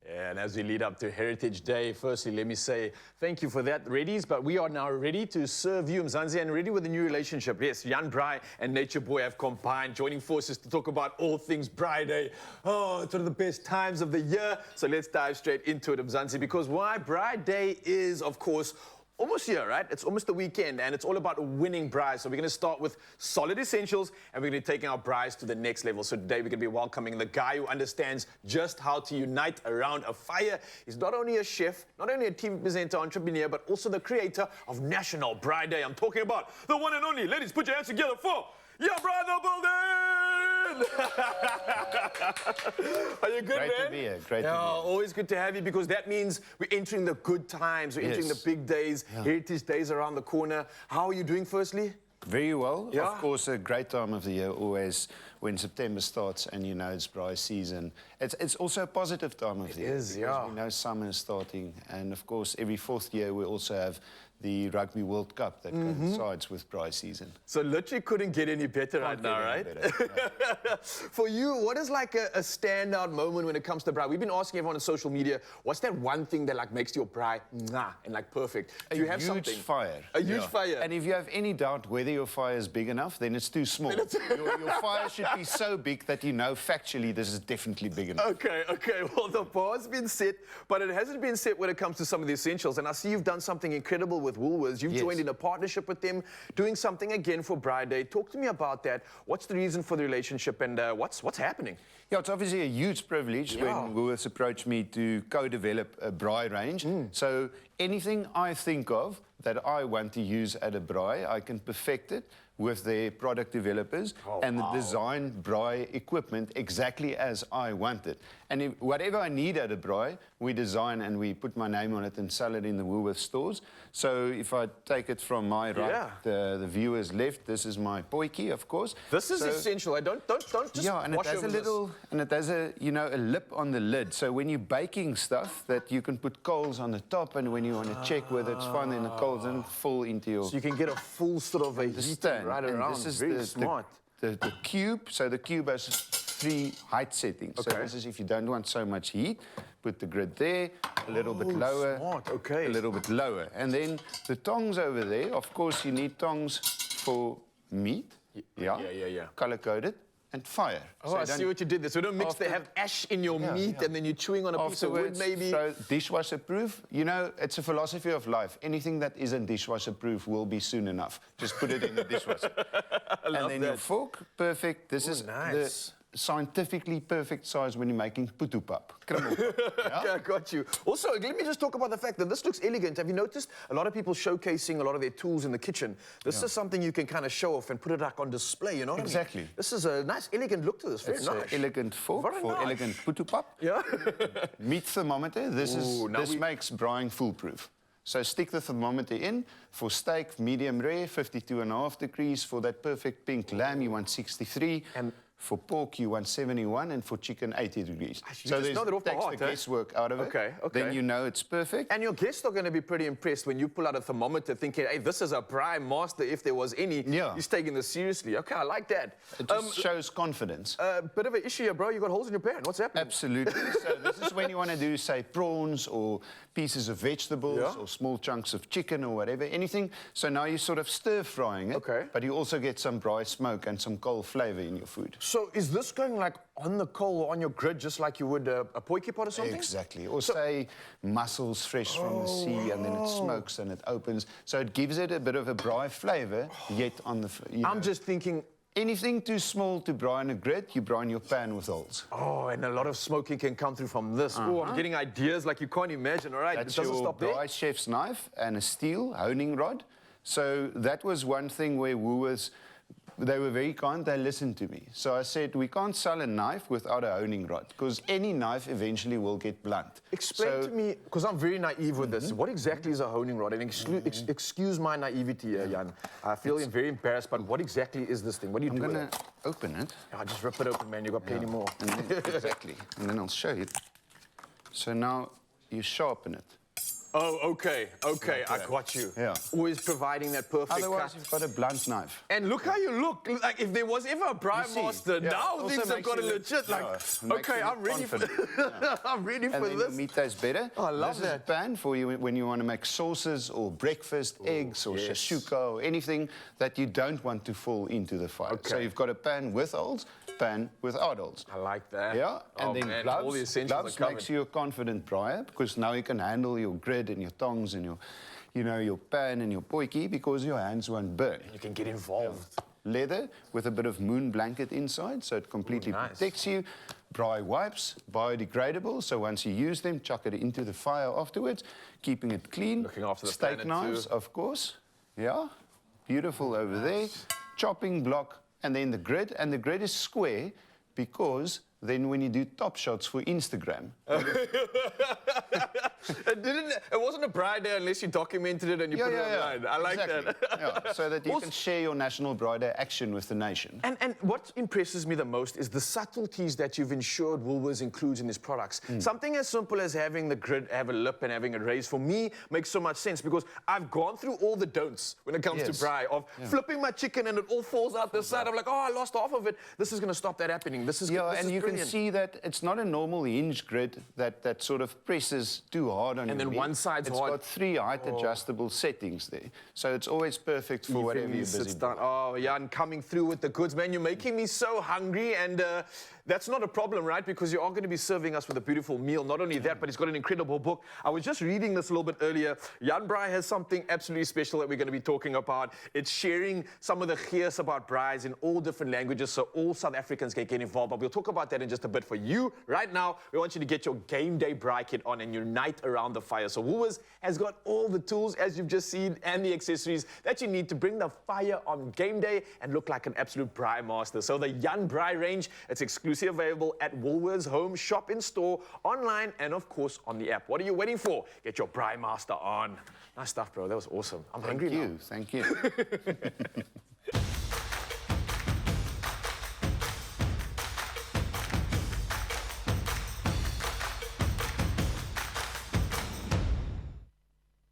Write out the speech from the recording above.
And as we lead up to Heritage Day, firstly, let me say thank you for that, Reddies. But we are now ready to serve you, Mzansi, and ready with a new relationship. Yes, Jan Braai and Nature Boy have combined, joining forces to talk about all things Braai Day. Oh, it's one of the best times of the year. So let's dive straight into it, Mzansi, because why? Braai Day is, of course, almost here, right? It's almost the weekend, and it's all about winning braais. So we're going to start with solid essentials, and we're going to be taking our braais to the next level. So today we're going to be welcoming the guy who understands just how to unite around a fire. He's not only a chef, not only a TV presenter, entrepreneur, but also the creator of National Braai Day. I'm talking about the one and only. Ladies, put your hands together for Jan Braai in the building! Are you good, Great man? to be here. Great to be here. Always good to have you, because that means we're entering the good times. We're entering the big days. Heritage Days around the corner. How are you doing, firstly? Very well. Yeah. Of course, a great time of the year, always when September starts and you know it's braai season. It's also a positive time of the year. It is, because we know summer is starting. And of course, every fourth year we also have the Rugby World Cup that coincides with braai season. So literally couldn't get any better right now, right? For you, what is like a standout moment when it comes to braai? We've been asking everyone on social media, what's that one thing that like makes your braai and like perfect? Do you have something? A huge fire. A huge fire. And if you have any doubt whether your fire is big enough, then it's too small. your fire should be so big that you know factually this is definitely big enough. Okay. Well, the bar's been set, but it hasn't been set when it comes to some of the essentials. And I see you've done something incredible with Woolworths. You've joined in a partnership with them, doing something again for Braai Day. Talk to me about that. What's the reason for the relationship, and what's happening? Yeah, it's obviously a huge privilege when Woolworths approached me to co-develop a braai range. So anything I think of that I want to use at a braai, I can perfect it with their product developers and design braai equipment exactly as I want it. And whatever I need at a braai, we design and we put my name on it and sell it in the Woolworths stores. So if I take it from my right, the viewer's left, this is my potjie, of course. This is essential. I don't just and it has a little, and it has a a lip on the lid. So when you're baking stuff, that you can put coals on the top, and when you want to check whether it's fine, then the coals don't fall into your. So you can get a full sort of a heat right around. This is very smart. The cube. So the cube has 3 height settings. So this is if you don't want so much heat, put the grid there, a little bit lower, a little bit lower. And then the tongs over there, of course you need tongs for meat, color-coded, and fire. Oh, so I see what you did there. So don't mix, they have ash in your meat and then you're chewing on a piece of wood maybe. So dishwasher proof, you know, it's a philosophy of life. Anything that isn't dishwasher proof will be soon enough. Just put it in the dishwasher. And then your fork, perfect. This is the scientifically perfect size when you're making putupap. Okay, I got you. Also, let me just talk about the fact that this looks elegant. Have you noticed a lot of people showcasing a lot of their tools in the kitchen? This is something you can kind of show off and put it like on display, you know what I mean? This is a nice, elegant look to this. Very nice. It's an elegant fork for elegant putupap. Yeah. Meat thermometer. This makes braaiing foolproof. So stick the thermometer in. For steak, medium rare, 52.5 degrees. For that perfect pink lamb, you want 63. And for pork, you want 71, and for chicken, 80 degrees. So this takes the guesswork out of it. Okay. Then you know it's perfect. And your guests are going to be pretty impressed when you pull out a thermometer thinking, hey, this is a braai master if there was any. He's taking this seriously. Okay, I like that. It just shows confidence. Bit of an issue here, bro. You got holes in your pan. What's happening? Absolutely. So this is when you want to do, say, prawns or pieces of vegetables or small chunks of chicken or whatever, anything. So now you're sort of stir-frying it, but you also get some braai smoke and some coal flavor in your food. So is this going like on the coal or on your grid just like you would a potjie pot or something? Exactly. Or say mussels fresh from the sea and then it smokes and it opens. So it gives it a bit of a braai flavor, yet on the... I'm just thinking... Anything too small to braai on a grid, you braai in your pan with holes. Oh, and a lot of smoking can come through from this. Oh, I'm getting ideas like you can't imagine. All right, that's it doesn't stop there. Braai chef's knife and a steel honing rod. So that was one thing where Woolworths, they were very kind, they listened to me. So I said, we can't sell a knife without a honing rod, because any knife eventually will get blunt. Explain to me, because I'm very naive with this, what exactly is a honing rod? And excuse my naivety here, Jan. I feel very embarrassed, but what exactly is this thing? What do you do with it? I'm going to open it. Yeah, just rip it open, man. You've got plenty more. And then, exactly. And then I'll show you. So now you sharpen it. Oh, okay, I got you. Yeah. Always providing that perfect Otherwise, cut. you've got a blunt knife. And look how you look. Like if there was ever a braai see, master, yeah, now also things have makes got a you look- legit. Like, yeah, makes okay, you I'm look ready for. confident. I'm ready And for then this. your meat tastes better. Oh, I love this is a pan for you when you want to make sauces or breakfast, eggs or yes. shashuka or anything that you don't want to fall into the fire. So Okay. you've got a pan with holes, pan without holes. I like that. Yeah, and Oh, then man, gloves, all the essentials gloves are covered. makes you a confident braaier because now you can handle your grid and your tongs and your, your pan and your potjie because your hands won't burn. You can get involved. Leather with a bit of moon blanket inside, so it completely nice. protects you. Braai wipes, biodegradable, so once you use them, chuck it into the fire afterwards, keeping it clean. Looking after the Steak planet knives, too. of course. Yeah, beautiful over there. Chopping block, and then the grid. And the grid is square because then when you do top shots for Instagram, It wasn't a braai day unless you documented it and you put it online. I like exactly. that. Yeah, so that you can share your National Braai Day action with the nation. And what impresses me the most is the subtleties that you've ensured Woolworths includes in its products. Something as simple as having the grid have a lip and having it raised, for me, makes so much sense because I've gone through all the don'ts when it comes to Yes. braai, of flipping my chicken and it all falls out the side. I'm like, oh, I lost half of it. This is going to stop that happening. This is Yeah, this and is you brilliant. can see that it's not a normal hinge grid that sort of presses too hard on And your then meat. one side's It's hard. got 3 height adjustable settings there. So it's always perfect for whatever Evenly you're sits busy down. doing. Oh, Jan, coming through with the goods, man. You're making me so hungry, and that's not a problem, right? Because you are going to be serving us with a beautiful meal. Not only that, but he's got an incredible book. I was just reading this a little bit earlier. Jan Braai has something absolutely special that we're going to be talking about. It's sharing some of the gears about braais in all different languages, so all South Africans can get involved. But we'll talk about that in just a bit. For you, right now, we want you to get your Game Day Braai Kit on and unite around the fire. So Woolworths has got all the tools, as you've just seen, and the accessories that you need to bring the fire on game day and look like an absolute braai master. So the Jan Braai range, it's exclusively available at Woolworths Home, shop in store, online, and of course on the app. What are you waiting for? Get your braai master on. Nice stuff, bro. That was awesome. I'm hungry now. Thank you.